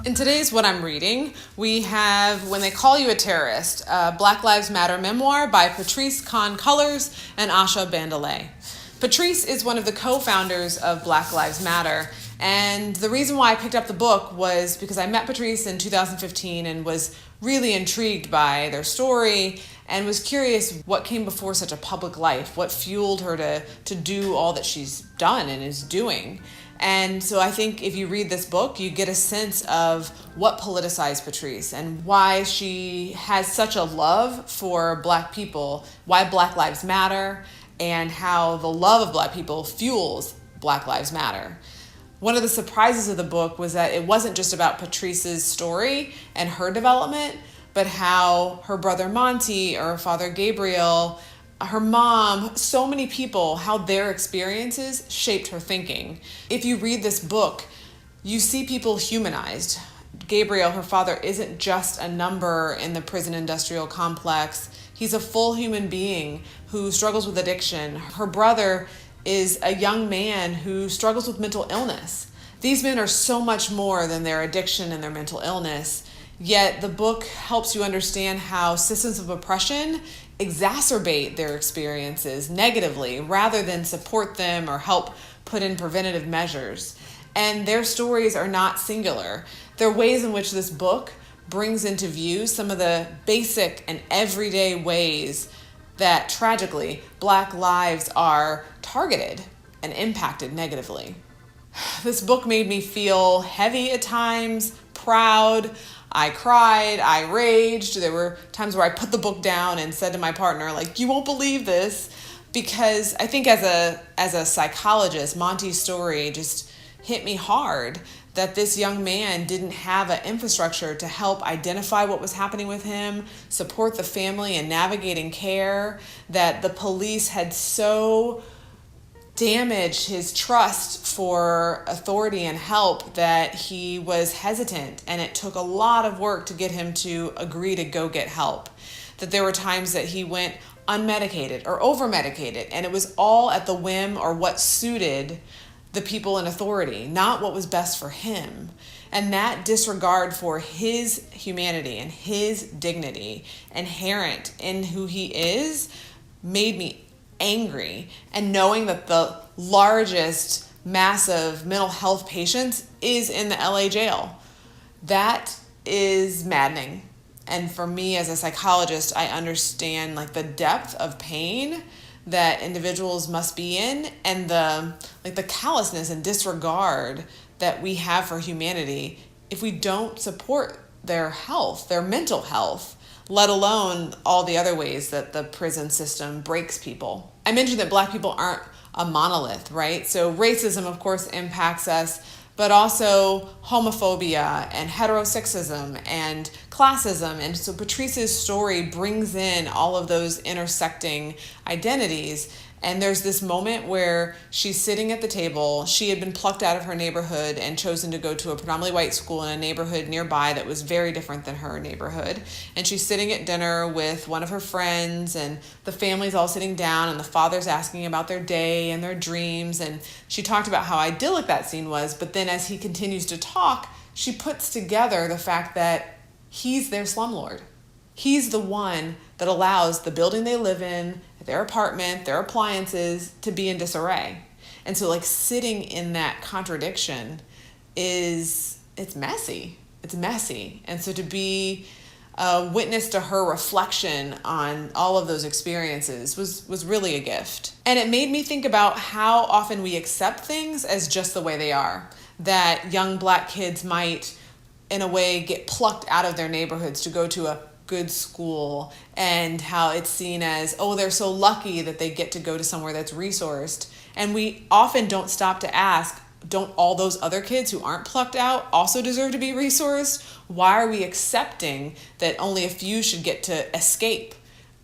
In today's What I'm Reading, we have When They Call You a Terrorist, a Black Lives Matter memoir by Patrisse Khan-Cullors and Asha Bandele. Patrisse is one of the co-founders of Black Lives Matter, and the reason why I picked up the book was because I met Patrisse in 2015 and was really intrigued by their story and was curious what came before such a public life, what fueled her to do all that she's done and is doing. And so I think if you read this book, you get a sense of what politicized Patrisse and why she has such a love for Black people, why Black Lives Matter, and how the love of Black people fuels Black Lives Matter. One of the surprises of the book was that it wasn't just about Patrisse's story and her development, but how her brother Monty or her father Gabriel, her mom, so many people, how their experiences shaped her thinking. If you read this book, you see people humanized. Gabriel, her father, isn't just a number in the prison industrial complex. He's a full human being who struggles with addiction. Her brother is a young man who struggles with mental illness. These men are so much more than their addiction and their mental illness. Yet the book helps you understand how systems of oppression exacerbate their experiences negatively rather than support them or help put in preventative measures. And their stories are not singular. There are ways in which this book brings into view some of the basic and everyday ways that tragically Black lives are targeted and impacted negatively. This book made me feel heavy at times, proud. I cried, I raged. There were times where I put the book down and said to my partner, like, you won't believe this. Because I think as a psychologist, Monty's story just hit me hard that this young man didn't have an infrastructure to help identify what was happening with him, support the family in navigating care, that the police had so damaged his trust for authority and help that he was hesitant, and it took a lot of work to get him to agree to go get help. That there were times that he went unmedicated or over-medicated, and it was all at the whim or what suited the people in authority, not what was best for him. And that disregard for his humanity and his dignity inherent in who he is made me angry. And knowing that the largest massive mental health patients is in the LA jail, that is maddening. And for me as a psychologist, I understand like the depth of pain that individuals must be in, and the callousness and disregard that we have for humanity if we don't support their health, their mental health, let alone all the other ways that the prison system breaks people. I mentioned that Black people aren't a monolith, right? So racism, of course, impacts us, but also homophobia and heterosexism and classism. And so Patrisse's story brings in all of those intersecting identities. And there's this moment where she's sitting at the table. She had been plucked out of her neighborhood and chosen to go to a predominantly white school in a neighborhood nearby that was very different than her neighborhood. And she's sitting at dinner with one of her friends, and the family's all sitting down, and the father's asking about their day and their dreams. And she talked about how idyllic that scene was. But then as he continues to talk, she puts together the fact that he's their slumlord. He's the one that allows the building they live in, their apartment, their appliances to be in disarray. And so like sitting in that contradiction it's messy. It's messy. And so to be a witness to her reflection on all of those experiences was really a gift. And it made me think about how often we accept things as just the way they are. That young Black kids might, in a way, get plucked out of their neighborhoods to go to a good school, and how it's seen as, oh, they're so lucky that they get to go to somewhere that's resourced. And we often don't stop to ask, don't all those other kids who aren't plucked out also deserve to be resourced? Why are we accepting that only a few should get to escape?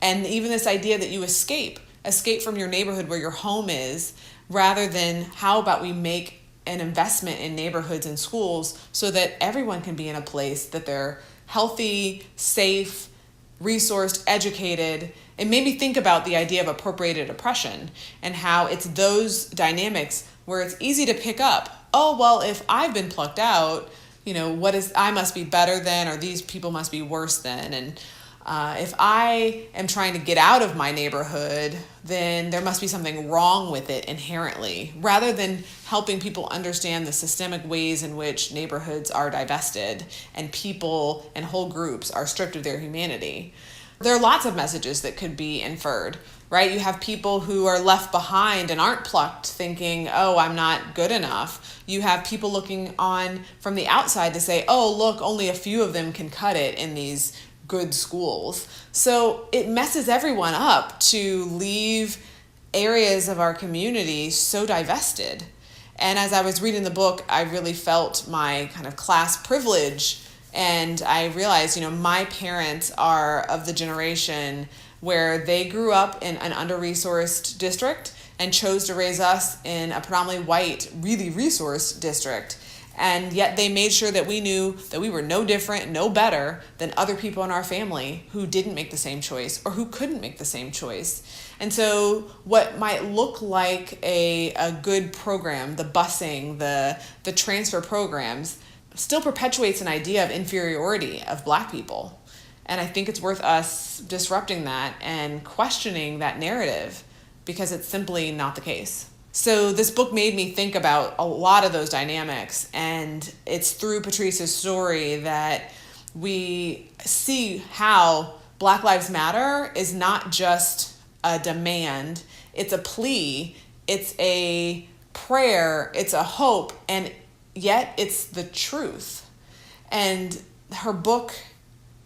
And even this idea that you escape from your neighborhood where your home is, rather than how about we make an investment in neighborhoods and schools so that everyone can be in a place that they're healthy, safe, resourced, educated. It made me think about the idea of appropriated oppression and how it's those dynamics where it's easy to pick up, oh, well, if I've been plucked out, I must be better than, or these people must be worse than. And if I am trying to get out of my neighborhood, then there must be something wrong with it inherently, rather than helping people understand the systemic ways in which neighborhoods are divested and people and whole groups are stripped of their humanity. There are lots of messages that could be inferred, right? You have people who are left behind and aren't plucked, thinking, oh, I'm not good enough. You have people looking on from the outside to say, oh, look, only a few of them can cut it in these good schools. So it messes everyone up to leave areas of our community so divested. And as I was reading the book, I really felt my kind of class privilege. And I realized, my parents are of the generation where they grew up in an under-resourced district and chose to raise us in a predominantly white, really resourced district. And yet they made sure that we knew that we were no different, no better than other people in our family who didn't make the same choice or who couldn't make the same choice. And so what might look like a good program, the busing, the transfer programs, still perpetuates an idea of inferiority of Black people. And I think it's worth us disrupting that and questioning that narrative, because it's simply not the case. So this book made me think about a lot of those dynamics, and it's through Patrisse's story that we see how Black Lives Matter is not just a demand, it's a plea, it's a prayer, it's a hope, and yet it's the truth. And her book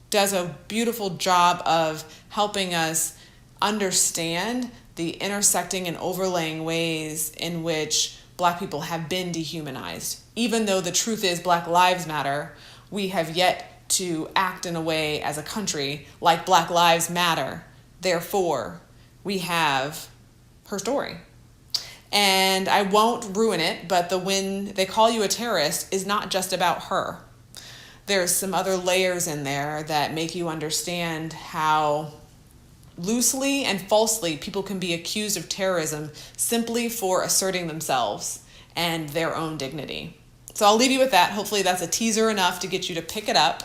does a beautiful job of helping us understand the intersecting and overlaying ways in which Black people have been dehumanized. Even though the truth is Black Lives Matter, we have yet to act in a way as a country like Black Lives Matter. Therefore, we have her story. And I won't ruin it, but the When They Call You a Terrorist is not just about her. There's some other layers in there that make you understand how loosely and falsely people can be accused of terrorism simply for asserting themselves and their own dignity. So I'll leave you with that. Hopefully that's a teaser enough to get you to pick it up.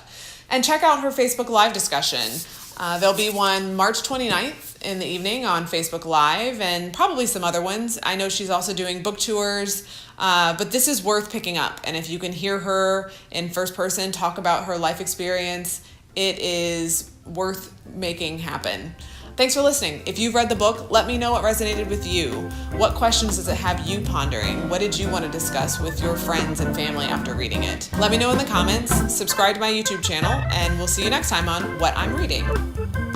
And check out her Facebook Live discussion. There'll be one March 29th in the evening on Facebook Live, and probably some other ones. I know she's also doing book tours, but this is worth picking up. And if you can hear her in first person talk about her life experience, it is worth making happen. Thanks for listening. If you've read the book, let me know what resonated with you. What questions does it have you pondering? What did you want to discuss with your friends and family after reading it? Let me know in the comments, subscribe to my YouTube channel, and we'll see you next time on What I'm Reading.